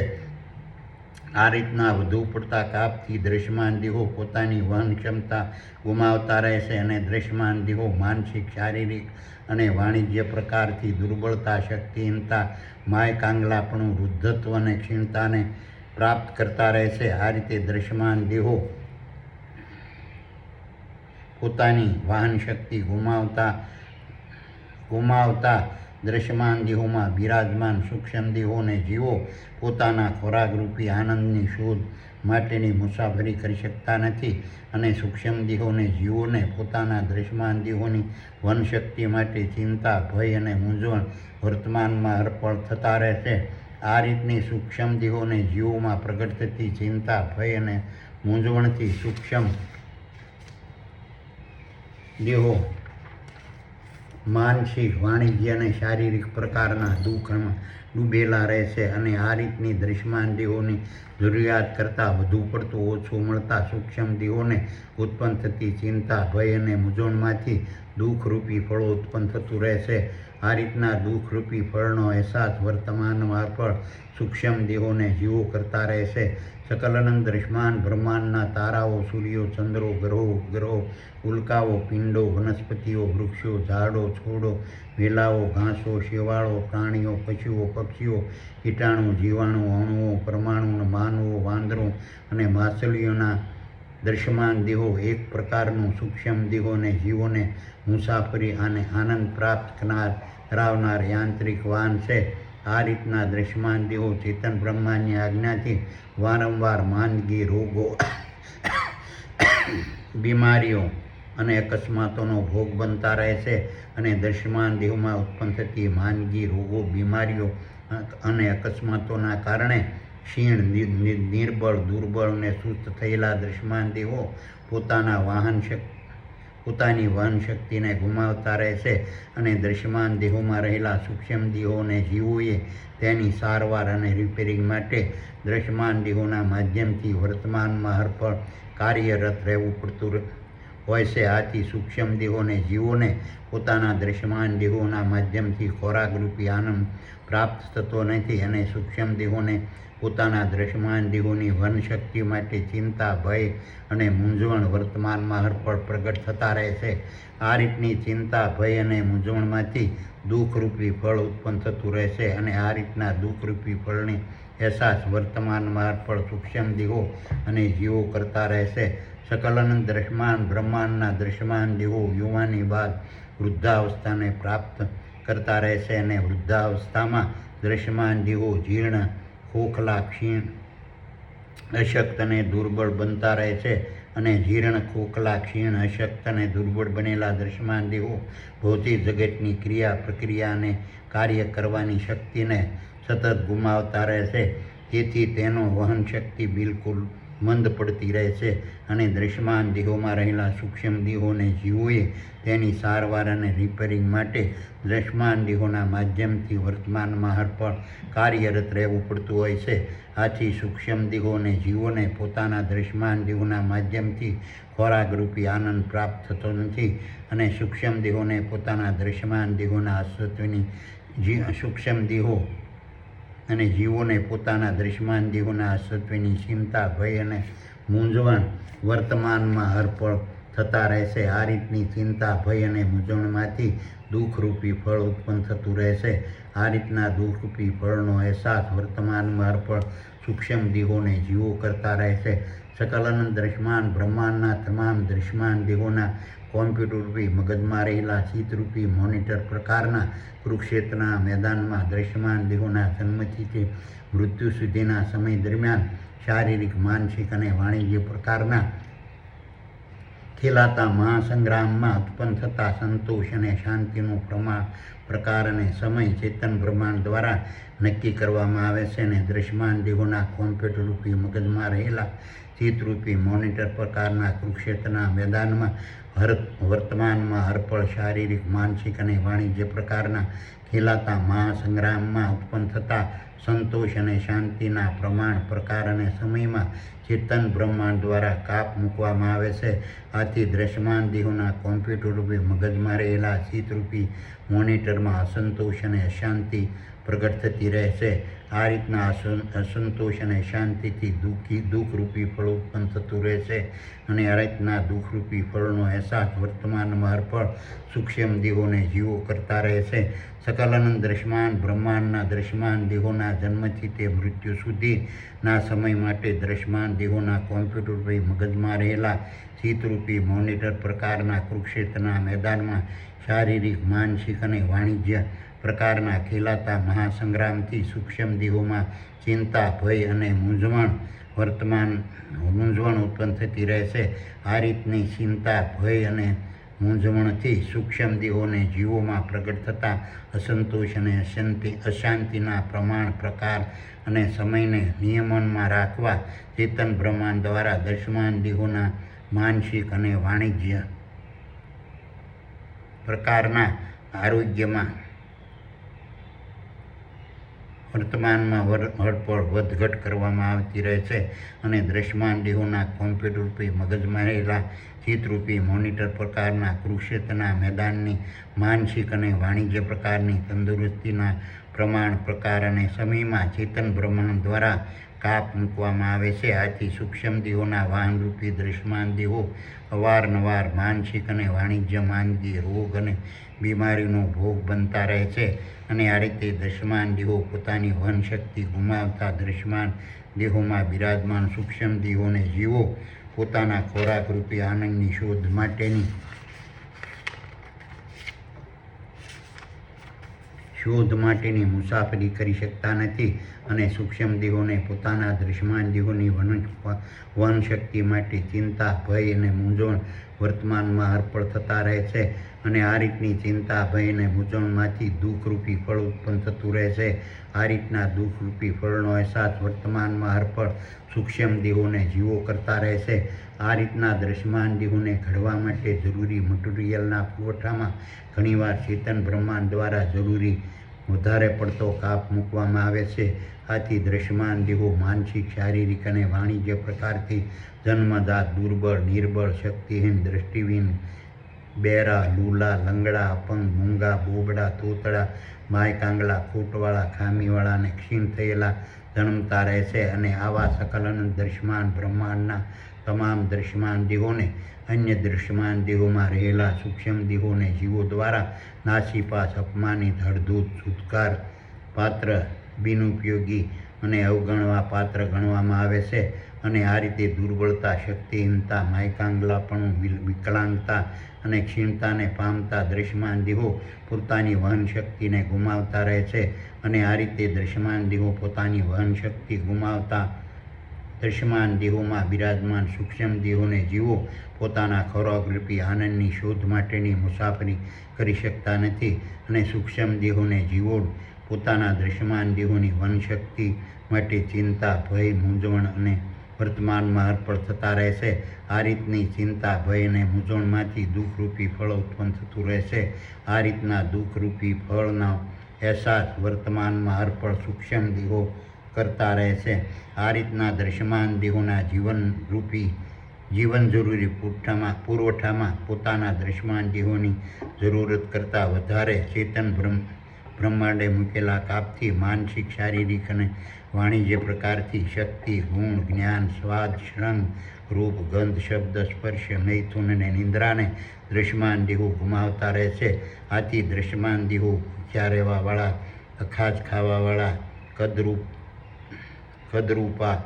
આ રીતના વધુ પડતા કાપથી દ્રશ્યમાન દેહો પોતાની વહન ક્ષમતા ગુમાવતા રહેશે અને દ્રશ્યમાન દેહો માનસિક, શારીરિક અને વાણિજ્ય પ્રકારથી દુર્બળતા, શક્તિહીનતા, માયકાંગલાપણું, વૃદ્ધત્વ અને ક્ષીણતાને પ્રાપ્ત કરતા રહેશે. આ રીતે દ્રશ્યમાન દેહો પોતાની વાહન શક્તિ ગુમાવતા દ્રશ્યમાન દેહોમાં બિરાજમાન સૂક્ષ્મ દેહોને જીવો પોતાના ખોરાકરૂપી આનંદની શોધ માટેની મુસાફરી કરી શકતા નથી અને સૂક્ષ્મ દેહોને જીવોને પોતાના દ્રશ્યમાન દેહોની વનશક્તિ માટે ચિંતા, ભય અને મૂંઝવણ વર્તમાનમાં અર્પણ થતા રહેશે. આ રીતની સૂક્ષ્મ દેહોને જીવોમાં પ્રગટ થતી ચિંતા, ભય અને મૂંઝવણથી સૂક્ષ્મ દેહો માનસિક, વાણિજ્ય અને શારીરિક પ્રકારના દુઃખમાં ડૂબેલા રહેશે અને આ રીતની દ્રશ્યમાન દેહોની જરૂરિયાત કરતાં વધુ પડતું ઓછું મળતા સૂક્ષ્મ દેહોને ઉત્પન્ન થતી ચિંતા, ભય અને મૂંઝવણમાંથી દુઃખરૂપી ફળો ઉત્પન્ન થતું રહેશે. આ રીતના દુઃખરૂપી ફળનો અહેસાસ વર્તમાનમાં પણ સૂક્ષ્મ દેહોને જીવો કરતા રહેશે. સકલાનંદ દ્રશ્યમાન બ્રહ્માંડના તારાઓ, સૂર્યો, ચંદ્રો, ગ્રહો, ઉપગ્રહો, ઉલ્કાઓ, પિંડો, વનસ્પતિઓ, વૃક્ષો, ઝાડો, છોડો, વેલાઓ, ઘાસો, શેવાળો, પ્રાણીઓ, પશુઓ, પક્ષીઓ, કીટાણુ, જીવાણુ, અણુઓ, પરમાણુ, માનવો, વાંદરો અને માછલીઓના દ્રશ્યમાન દેહો એક પ્રકારનું સૂક્ષ્મ દેહોને જીવોને મુસાફરી અને આનંદ પ્રાપ્ત કરાવનાર યાંત્રિક વાહન છે. આ રીતના દ્રશ્યમાન દેહો ચેતન બ્રહ્માંડની આજ્ઞાથી વારંવાર માંદગી, રોગો, બીમારીઓ અને અકસ્માતોનો ભોગ બનતા રહે છે અને દ્રશ્યમાન દેહોમાં ઉત્પન્ન થતી માંદગી, રોગો, બીમારીઓ અને અકસ્માતોના કારણે ક્ષીણ, નિર્બળ, દુર્બળ અને સુસ્ત થયેલા દ્રશ્યમાન દેહો પોતાની વહન શક્તિને ગુમાવતા રહેશે અને દ્રશ્યમાન દેહોમાં રહેલા સૂક્ષ્મ દેહોને જીવોએ તેની સારવાર અને રિપેરિંગ માટે દ્રશ્યમાન દેહોના માધ્યમથી વર્તમાનમાં હરપળ કાર્યરત રહેવું પડતું હોય છે. આથી સૂક્ષ્મ દેહોને જીવોને પોતાના દ્રશ્યમાન દેહોના માધ્યમથી ખોરાકરૂપી આનંદ પ્રાપ્ત થતો નથી અને સૂક્ષ્મ દેહોને પોતાના દ્રશ્યમાન દેહોની વહનશક્તિ માટે ચિંતા, ભય અને મૂંઝવણ વર્તમાનમાં હરપળ પ્રગટ થતા રહેશે. આ રીતની ચિંતા, ભય અને મૂંઝવણમાંથી દુઃખરૂપી ફળ ઉત્પન્ન થતું રહેશે અને આ રીતના દુઃખરૂપી ફળની અહેસાસ વર્તમાનમાં હરપળ સૂક્ષ્મ દેહો અને જીવો કરતા રહેશે. સકલાનંદ દ્રશ્યમાન બ્રહ્માંડના દ્રશ્યમાન દેહો યુવાની બાદ વૃદ્ધાવસ્થાને પ્રાપ્ત કરતા રહેશે અને વૃદ્ધાવસ્થામાં દ્રશ્યમાન દેહો જીર્ણ, ખોખલા, ક્ષીણ, અશક્ત અને દુર્બળ બનતા રહે છે અને જીર્ણ, ખોખલા, ક્ષીણ, અશક્ત અને દુર્બળ બનેલા દ્રશ્યમાન દેહો ભૌતિક જગતની ક્રિયા, પ્રક્રિયા અને કાર્ય કરવાની શક્તિને સતત ગુમાવતા રહે છે. તેથી તેનો વહન શક્તિ બિલકુલ મંદ પડતી રહે છે અને દ્રશ્યમાન દેહોમાં રહેલા સૂક્ષ્મ દેહોને જીવોએ તેની સારવાર અને રિપેરિંગ માટે દ્રશ્યમાન દેહોના માધ્યમથી વર્તમાનમાં હરપળ કાર્યરત રહેવું પડતું હોય છે. આથી સૂક્ષ્મ દેહોને જીવોને પોતાના દ્રશ્યમાન દેહોના માધ્યમથી ખોરાકરૂપી આનંદ પ્રાપ્ત થતો નથી અને સૂક્ષ્મ દેહોને પોતાના દ્રશ્યમાન દેહોના અસ્તિત્વની સૂક્ષ્મ દેહો અને જીવોને પોતાના દ્રશ્યમાન દેહોના અસ્તિત્વની ચિંતા, ભય અને મૂંઝવણ વર્તમાનમાં હરપળ થતા રહેશે. આ રીતની ચિંતા, ભય અને મૂંઝવણમાંથી દુઃખરૂપી ફળ ઉત્પન્ન થતું રહેશે. આ રીતના દુઃખરૂપી ફળનો અહેસાસ વર્તમાનમાં હરપળ સૂક્ષ્મ દેહોને જીવો કરતા રહેશે. સકલ દ્રશ્યમાન બ્રહ્માંડના તમામ દ્રશ્યમાન દેહોના કોમ્પ્યુટરરૂપી મગજમાં રહેલા ચિત્તરૂપી મોનિટર પ્રકારના કુરુક્ષેત્રના મેદાનમાં દ્રશ્યમાન દેહોના જન્મથી મૃત્યુ સુધીના સમય દરમિયાન શારીરિક, માનસિક અને વાણિજ્ય પ્રકારના ખેલાતા મહાસંગ્રામમાં ઉત્પન્ન થતા સંતોષ અને શાંતિનું પ્રકાર અને સમય ચેતન બ્રહ્માંડ દ્વારા નક્કી કરવામાં આવે છે અને દ્રશ્યમાન દેહોના કોમ્પ્યુટરરૂપી મગજમાં રહેલા ચિત્તરૂપી મોનિટર પ્રકારના કુરુક્ષેત્રના મેદાનમાં વર્તમાનમાં હરપળ શારીરિક, માનસિક અને વાણિજ્ય પ્રકારના ખેલાતા મહાસંગ્રામમાં ઉત્પન્ન થતા સંતોષ અને શાંતિના પ્રકાર અને સમયમાં ચેતન બ્રહ્માંડ દ્વારા કાપ મૂકવામાં આવે છે. આથી દ્રશ્યમાન દેહોના કોમ્પ્યુટરરૂપી મગજમાં રહેલા ચિત્તરૂપી મોનિટરમાં અસંતોષ અને અશાંતિ પ્રગટ થતી રહે છે. આ રીતના અસંતોષ અને શાંતિથી દુઃખરૂપી ફળ ઉત્પન્ન થતું રહે છે અને આ રીતના દુઃખરૂપી ફળનો અહેસાસ વર્તમાનમાં હરપળ સૂક્ષ્મ દેહોને જીવો કરતા રહે છે. સકલ દ્રશ્યમાન બ્રહ્માંડના દ્રશ્યમાન દેહોના જન્મથી તે મૃત્યુ સુધીના સમય માટે દ્રશ્યમાન દેહોના કોમ્પ્યુટરરૂપી મગજમાં રહેલા ચિત્તરૂપી મોનિટર પ્રકારના કુરુક્ષેત્રના મેદાનમાં શારીરિક, માનસિક અને વાણિજ્ય પ્રકારના ખેલાતા મહાસંગ્રામથી સૂક્ષ્મ દેહોમાં ચિંતા, ભય અને મૂંઝવણ ઉત્પન્ન થતી રહે છે. આ રીતની ચિંતા, ભય અને મૂંઝવણથી સૂક્ષ્મ દેહોને જીવોમાં પ્રગટ થતા અસંતોષ અને અશાંતિના પ્રકાર અને સમયને નિયમનમાં રાખવા ચેતન બ્રહ્માંડ દ્વારા દ્રશ્યમાન દેહોના માનસિક અને વાણિજ્ય પ્રકારના આરોગ્યમાં વર્તમાનમાં હરપળ વધઘટ કરવામાં આવતી રહે છે અને દ્રશ્યમાન દેહોના કોમ્પ્યુટરરૂપી મગજમાં રહેલા ચિત્તરૂપી મોનિટર પ્રકારના કુરુક્ષેત્રના મેદાનની માનસિક અને વાણિજ્ય પ્રકારની તંદુરસ્તીના પ્રકાર અને સમયમાં ચેતન બ્રહ્માંડ દ્વારા કાપ મૂકવામાં આવે છે. આથી સૂક્ષ્મ દેહોના વાહનરૂપી દ્રશ્યમાન દેહો અવારનવાર માનસિક અને વાણિજ્ય માંદગી, રોગ અને બીમારીનો ભોગ બનતા રહે છે અને આ રીતે દ્રશ્યમાન દેહો પોતાની વહન શક્તિ ગુમાવતા દ્રશ્યમાન દેહોમાં બિરાજમાન સૂક્ષ્મ દેહોને જીવો પોતાના ખોરાકરૂપી આનંદની શોધ માટેની મુસાફરી કરી શકતા નથી અને સૂક્ષ્મ દેહોને પોતાના દ્રશ્યમાન દેહોની વહન શક્તિ માટે ચિંતા, ભય અને મૂંઝવણ વર્તમાનમાં હરપળ થતા રહે છે અને આ રીતની ચિંતા, ભય અને મૂંઝવણમાંથી દુઃખરૂપી ફળ ઉત્પન્ન થતું રહે છે. આ રીતના દુઃખરૂપી ફળનો અહેસાસ વર્તમાનમાં હરપળ સૂક્ષ્મ દેહોને જીવો કરતા રહે છે. આ રીતના દ્રશ્યમાન દેહોને ઘડવા માટે જરૂરી મટીરિયલના પુરવઠામાં ઘણીવાર ચેતન બ્રહ્માંડ દ્વારા જરૂરી વધારે પડતો કાપ મૂકવામાં આવે છે. આથી દ્રશ્યમાન દેહો માનસિક, શારીરિક અને વાણિજ્ય પ્રકારથી જન્મજાત દુર્બળ, નિર્બળ, શક્તિહીન, દૃષ્ટિહીન, બેરા, લૂલા, લંગડા, અપંગ, મૂંગા, બોબડા, તોતડા, માયકાંગલા, ખોટવાળા, ખામીવાળા અને ક્ષીણ થયેલા જન્મતા રહે છે અને આવા સકલ દ્રશ્યમાન બ્રહ્માંડના તમામ દ્રશ્યમાન દેહોને અન્ય દ્રશ્યમાન દેહોમાં રહેલા સૂક્ષ્મ દેહોને જીવો દ્વારા નાસીપાસ, અપમાનિત, હળધૂત, છુટકાર પાત્ર, બિનઉપયોગી અને અવગણવા પાત્ર ગણવામાં આવે છે અને આ રીતે દુર્બળતા, શક્તિહીનતા, માયકાંગલાપણું, વિકલાંગતા અને ક્ષીણતાને પામતા દ્રશ્યમાન દેહો પોતાની વહન શક્તિને ગુમાવતા રહે છે. અને આ રીતે દ્રશ્યમાન દેહો પોતાની વહન શક્તિ ગુમાવતા દ્રશ્યમાન દેહોમાં બિરાજમાન સૂક્ષ્મ દેહોને જીવો પોતાના ખોરાકરૂપી આનંદની શોધ માટેની મુસાફરી કરી શકતા નથી. અને સૂક્ષ્મ દેહોને જીવો પોતાના દ્રશ્યમાન દેહોની વહનશક્તિ માટે ચિંતા, ભય, મૂંઝવણ અને વર્તમાનમાં અર્પણ થતા રહેશે. આ રીતની ચિંતા, ભય અને મૂંઝવણમાંથી દુઃખરૂપી ફળ ઉત્પન્ન થતું રહેશે. આ રીતના દુઃખરૂપી ફળનો અહેસાસ વર્તમાનમાં અર્પણ સૂક્ષ્મ દેહો કરતા રહેશે. આ રીતના દ્રશ્યમાન દેહોના જીવન જરૂરી પુરવઠામાં પોતાના દ્રશ્યમાન દેહોની જરૂરત કરતાં વધારે ચેતન બ્રહ્માંડે મૂકેલા કાપથી માનસિક, શારીરિક અને વાણિજ્ય પ્રકારથી શક્તિ, ગુણ, જ્ઞાન, સ્વાદ, રંગ, રૂપ, ગંધ, શબ્દ, સ્પર્શ, મૈથુન અને નિંદ્રાને દ્રશ્યમાન દેહો ગુમાવતા રહેશે. આથી દ્રશ્યમાન દેહો ભૂખ્યા રહેવાવાળા, અખાજ ખાવાવાળા, કદરૂપા,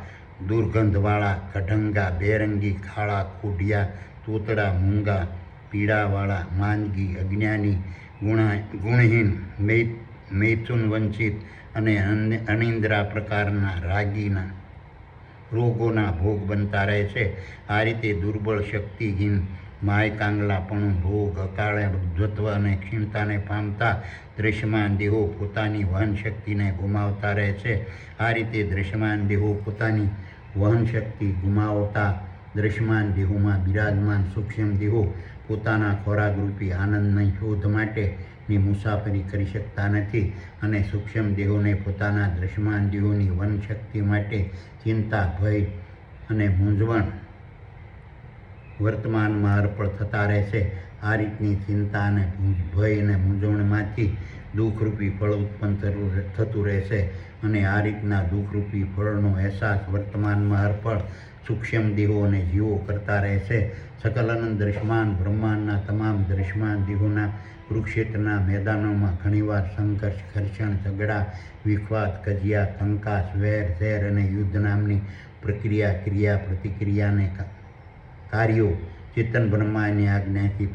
દુર્ગંધવાળા, કઢંગા, બેરંગી, કાળા, કોઢિયા, તોતડા, મૂંગા, પીડાવાળા, માંદગી, અજ્ઞાની, ગુણહીન, મૈથુન વંચિત અને અનિદ્રા પ્રકારના રાગીના રોગોના ભોગ બનતા રહે છે. આ રીતે દુર્બળ, શક્તિહીન, માયકાંગલાપણું, રોગ, અકાળે વૃદ્ધત્વ અને ક્ષીણતાને પામતા દ્રશ્યમાન દેહો પોતાની વહન શક્તિને ગુમાવતા રહે છે. આ રીતે દ્રશ્યમાન દેહો પોતાની વહન શક્તિ ગુમાવતા દ્રશ્યમાન દેહોમાં બિરાજમાન સૂક્ષ્મ દેહો પોતાના ખોરાકરૂપી આનંદની શોધ માટેની મુસાફરી કરી શકતા નથી. અને સૂક્ષ્મ દેહોને પોતાના દ્રશ્યમાન દેહોની વહન શક્તિ માટે ચિંતા, ભય અને મૂંઝવણ વર્તમાનમાં અર્પણ થતા રહેશે. આ રીતની ચિંતા અને ભય અને મૂંઝવણમાંથી દુઃખરૂપી ફળ ઉત્પન્ન થતું રહેશે. અને આ રીતના દુઃખરૂપી ફળનો અહેસાસ વર્તમાનમાં અર્પણ સૂક્ષ્મ દેહો અને જીવો કરતા રહેશે. સકલ અનંત દ્રશ્યમાન બ્રહ્માંડના તમામ દ્રશ્યમાન દેહોના કુરુક્ષેત્રના મેદાનોમાં ઘણીવાર સંઘર્ષ, ઘર્ષણ, ઝઘડા, વિખવાદ, કજિયા, કંકાસ, વેર, ઝેર અને યુદ્ધ નામની પ્રક્રિયા, ક્રિયા, પ્રતિક્રિયા અને કાર્યો ચેતન બ્રહ્માની આજ્ઞાથી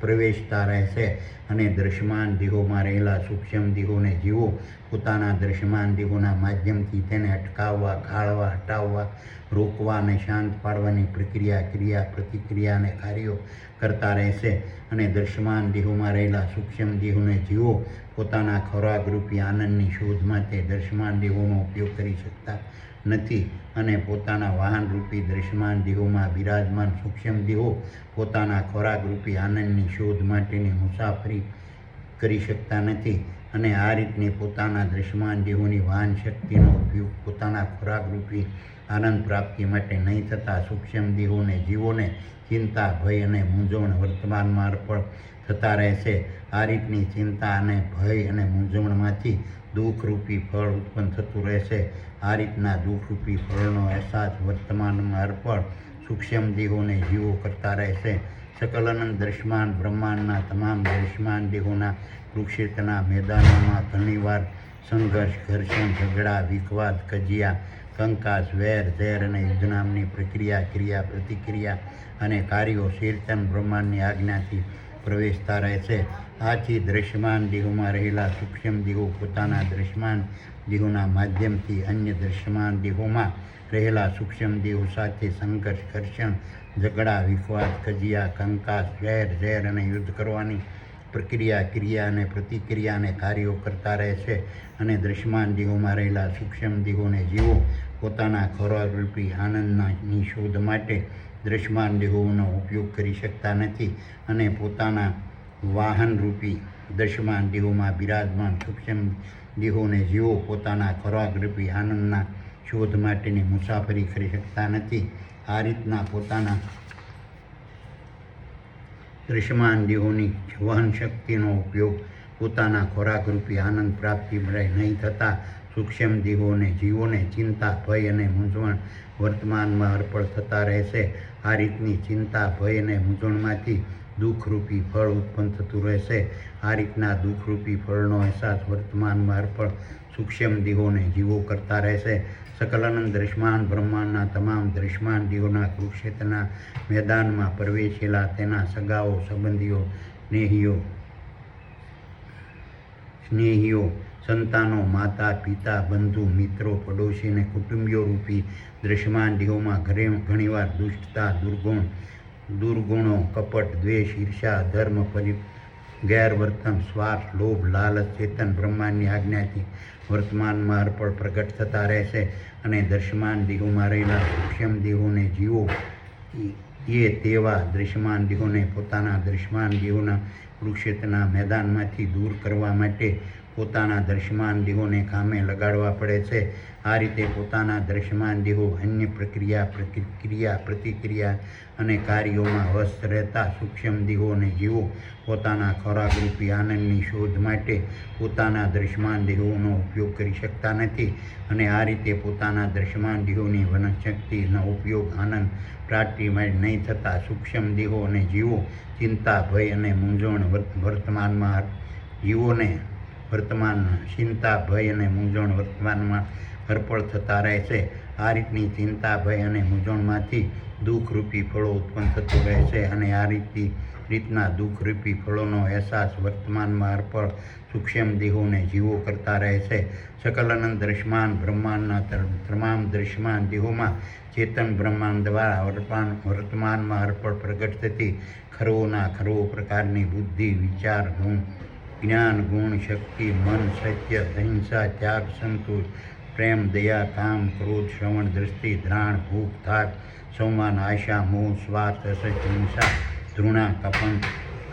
પ્રવેશતા રહેશે. અને દ્રશ્યમાન દેહોમાં રહેલા સૂક્ષ્મ દેહોને જીવો પોતાના દ્રશ્યમાન દેહોના માધ્યમથી તેને અટકાવવા, ગાળવા, હટાવવા, રોકવા અને શાંત પાડવાની પ્રક્રિયા, ક્રિયા, પ્રતિક્રિયા અને કાર્યો કરતા રહેશે. અને દ્રશ્યમાન દેહોમાં રહેલા સૂક્ષ્મ દેહોને જીવો પોતાના ખોરાકરૂપી આનંદની શોધ માટે દ્રશ્યમાન દેહોનો ઉપયોગ કરી શકતા નથી. અને પોતાના વાહનરૂપી દ્રશ્યમાન દેહોમાં બિરાજમાન સૂક્ષ્મ દેહો પોતાના ખોરાકરૂપી આનંદની શોધ માટેની મુસાફરી કરી શકતા નથી. અને આ રીતની પોતાના દ્રશ્યમાન દેહોની વાહન શક્તિનો ઉપયોગ પોતાના ખોરાકરૂપી આનંદ પ્રાપ્તિ માટે નહીં થતા સૂક્ષ્મ દેહોને જીવોને ચિંતા, ભય અને મૂંઝવણ વર્તમાનમાં અર્પણ થતા રહેશે. આ રીતની ચિંતા અને ભય અને મૂંઝવણમાંથી દુઃખરૂપી ફળ ઉત્પન્ન થતું રહેશે. આ રીતના દુઃખરૂપી ફળનો અહેસાસ વર્તમાનમાં અર્પણ સૂક્ષ્મ દેહોને જીવો કરતા રહેશે. સકલ અનંત દ્રશ્યમાન બ્રહ્માંડના તમામ દ્રશ્યમાન દેહોના કુરુક્ષેત્રના મેદાનોમાં ઘણીવાર સંઘર્ષ, ઘર્ષણ, ઝઘડા, વિખવાદ, કજિયા, કંકાસ, વેર, ઝેર અને યુદ્ધ નામની પ્રક્રિયા, ક્રિયા, પ્રતિક્રિયા અને કાર્યો ચેતન બ્રહ્માંડની આજ્ઞાથી પ્રવેશતા રહેશે. આથી દ્રશ્યમાન દેહોમાં રહેલા સૂક્ષ્મ દેહો પોતાના દ્રશ્યમાન દેહોના માધ્યમથી અન્ય દ્રશ્યમાન દેહોમાં રહેલા સૂક્ષ્મ દેહો સાથે સંઘર્ષ, ઘર્ષણ, ઝઘડા, વિખવાદ, કજિયા, કંકાસ, વેર, ઝેર અને યુદ્ધ કરવાની પ્રક્રિયા, ક્રિયા અને પ્રતિક્રિયા અને કાર્યો કરતા રહેશે. અને દ્રશ્યમાન દેહોમાં રહેલા સૂક્ષ્મ દેહોને જીવો પોતાના ખોરાકરૂપી આનંદની શોધ માટે દ્રશ્યમાન દેહોનો ઉપયોગ કરી શકતા નથી. અને પોતાના વાહનરૂપી દ્રશ્યમાન દેહોમાં બિરાજમાન સૂક્ષ્મ દેહોને જીવો પોતાના ખોરાકરૂપી આનંદના શોધ માટેની મુસાફરી કરી શકતા નથી. આ રીતના પોતાના દ્રશ્યમાન દેહોની વહન શક્તિનો ઉપયોગ પોતાના ખોરાકરૂપી આનંદ પ્રાપ્તિ નહીં થતા સૂક્ષ્મ દેહોને જીવોને ચિંતા, ભય અને મૂંઝવણ વર્તમાનમાં અર્પણ થતા રહેશે. આ રીતની ચિંતા, ભય અને મૂંઝવણમાંથી દુઃખરૂપી ફળ ઉત્પન્ન થતું રહેશે. આ રીતના દુઃખરૂપી ફળનો અહેસાસ વર્તમાનમાં અર્પણ સૂક્ષ્મ દેહોને જીવો કરતા રહેશે. સકલ દ્રશ્યમાન બ્રહ્માંડના તમામ દ્રશ્યમાન દેહોના કુરુક્ષેત્રના મેદાનમાં પ્રવેશેલા તેના સગાઓ, સંબંધીઓ, સ્નેહીઓ, સંતાનો, માતા પિતા, બંધુ મિત્રો, પડોશી અને કુટુંબીઓ રૂપી દ્રશ્યમાન દેહોમાં ઘણીવાર દુષ્ટતા, દુર્ગુણો, કપટ, દ્વેષ, ઈર્ષા, ધર્મ, ગેરવર્તન, સ્વાર્થ, લોભ, લાલચ ચેતન બ્રહ્માંડની આજ્ઞાથી વર્તમાનમાં અર્પણ પ્રગટ થતા રહેશે. અને દૃશ્યમાન દેહોમાં રહેલા સૂક્ષ્મ દેહોને જીવો તેવા દૃશ્યમાન દેહોને પોતાના દૃશ્યમાન દેહોના કુરુક્ષેત્રના મેદાનમાંથી દૂર કરવા માટે પોતાના દૃશ્યમાન દેહોને કામે લગાડવા પડે છે. આ રીતે પોતાના દૃશ્યમાન દેહો અન્ય પ્રતિક્રિયા અને કાર્યોમાં વ્યસ્ત રહેતા સૂક્ષ્મ દેહો અને જીવો પોતાના ખોરાકરૂપી આનંદની શોધ માટે પોતાના દૃશ્યમાન દેહોનો ઉપયોગ કરી શકતા નથી. અને આ રીતે પોતાના દૃશ્યમાન દેહોની વનશક્તિનો ઉપયોગ આનંદ પ્રાપ્તિ માટે નહીં થતા સૂક્ષ્મ દેહો અને જીવો ચિંતા, ભય અને મૂંઝવણ વર્તમાનમાં અર્પણ થતા રહેશે. આ રીતની ચિંતા, ભય અને મૂંઝવણમાંથી દુઃખરૂપી ફળો ઉત્પન્ન થતું રહેશે. અને આ રીતના દુઃખરૂપી ફળોનો અહેસાસ વર્તમાનમાં અર્પણ સૂક્ષ્મ દેહોને જીવો કરતા રહેશે. સકલ દ્રશ્યમાન બ્રહ્માંડના તમામ દૃશ્યમાન દેહોમાં ચેતન બ્રહ્માંડ દ્વારા વર્તમાનમાં અર્પણ પ્રગટ થતી ખરોના ખરો પ્રકારની બુદ્ધિ, વિચાર, જ્ઞાન, ગુણ, શક્તિ, મન, સત્ય, અહિંસા, ત્યાગ, સંતોષ, પ્રેમ, દયા, કામ, ક્રોધ, શ્રવણ, દૃષ્ટિ, ધ્રાણ, ભૂખ, થાક, સંમાન, આશા, મોહ, સ્વાર્થ, અસત્ય, હિંસા, ધૃણા,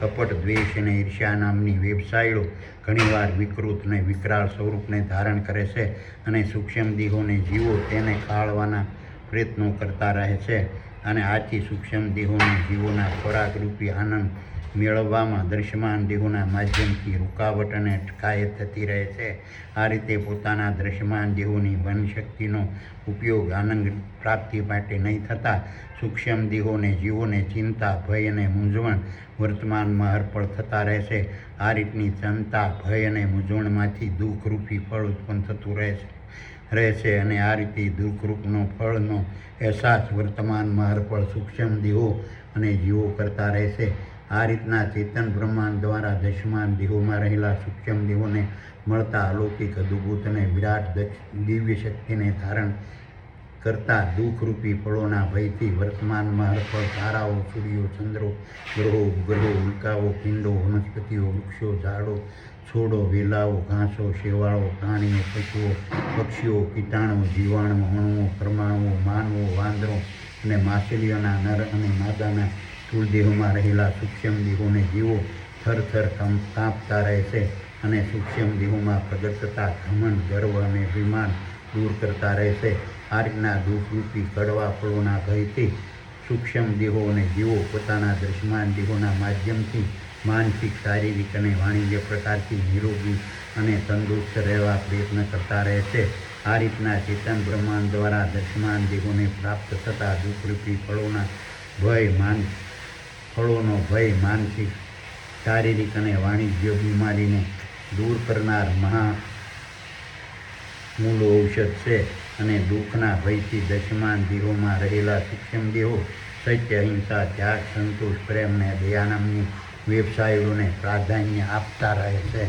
કપટ, દ્વેષ અને ઈર્ષ્યા નામની વેબસાઇટો ઘણીવાર વિકૃત અને વિકરાળ સ્વરૂપને ધારણ કરે છે. અને સૂક્ષ્મ દેહોને જીવો તેને ખાળવાના પ્રયત્નો કરતા રહે છે. અને આથી સૂક્ષ્મ દેહોને જીવોના ખોરાકરૂપી આનંદ મેળવવામાં દૃશ્યમાન દેહોના માધ્યમથી રૂકાવટ અને અટકાયત થતી રહે છે. આ રીતે પોતાના દૃશ્યમાન દેહોની વનશક્તિનો ઉપયોગ આનંદ પ્રાપ્તિ માટે નહીં થતા સૂક્ષ્મ દેહોને જીવોને ચિંતા, ભય અને મૂંઝવણ વર્તમાનમાં અર્પણ થતા રહેશે. આ રીતની ચિંતા, ભય અને મૂંઝવણમાંથી દુઃખરૂપી ફળ ઉત્પન્ન થતું રહેશે. અને આ રીતે દુઃખરૂપનો ફળનો અહેસાસ વર્તમાનમાં અર્પણ સૂક્ષ્મ દેહો અને જીવો કરતા રહેશે. આ રીતના ચેતન બ્રહ્માંડ દ્વારા દૃશ્યમાન દેહોમાં રહેલા સૂક્ષ્મ દેહોને મળતા અલૌકિક, અદ્ભુત અને વિરાટ દિવ્ય શક્તિને ધારણ કરતા દુઃખરૂપી ફળોના ભયથી વર્તમાનમાં અર્પણ તારાઓ, સૂર્યો, ચંદ્રો, ગ્રહો, ઉપગ્રહો, ઉલ્કાઓ, પિંડો, વનસ્પતિઓ, વૃક્ષો, ઝાડો, છોડો, વેલાઓ, ઘાસો, શેવાળો, પ્રાણીઓ, પશુઓ, પક્ષીઓ, કીટાણુ, જીવાણુ, અણુઓ, પરમાણુઓ, માનવો, વાંદરો અને માછલીઓના નર અને માદાના સ્થૂળ દેહોમાં રહેલા સૂક્ષ્મ દેહોને જીવો થરથર કાંપતા રહેશે. અને સૂક્ષ્મ દેહોમાં પ્રગટ થતા ઘમંડ, ગર્વ અને અભિમાન દૂર કરતા રહેશે. આ રીતના દુઃખરૂપી કડવા ફળોના ભયથી સૂક્ષ્મ દેહો અને જીવો પોતાના દૃશ્યમાન દેહોના માધ્યમથી માનસિક, શારીરિક અને વાણિજ્ય પ્રકારથી નિરોગી અને તંદુરસ્ત રહેવા પ્રયત્ન કરતા રહેશે. આ રીતના ચેતન બ્રહ્માંડ દ્વારા દૃશ્યમાન દેહોને પ્રાપ્ત થતા દુઃખરૂપી ફળોનો ભય માનસિક, શારીરિક અને વાણિજ્ય બીમારીને દૂર કરનાર મહામૂળ ઔષધ છે. અને દુઃખના ભયથી દૃશ્યમાન દેહોમાં રહેલા સૂક્ષ્મ દેહો સત્ય, અહિંસા, ત્યાગ, સંતોષ, પ્રેમ અને દયા નામની વેબસાઇટોને પ્રાધાન્ય આપતા રહે છે.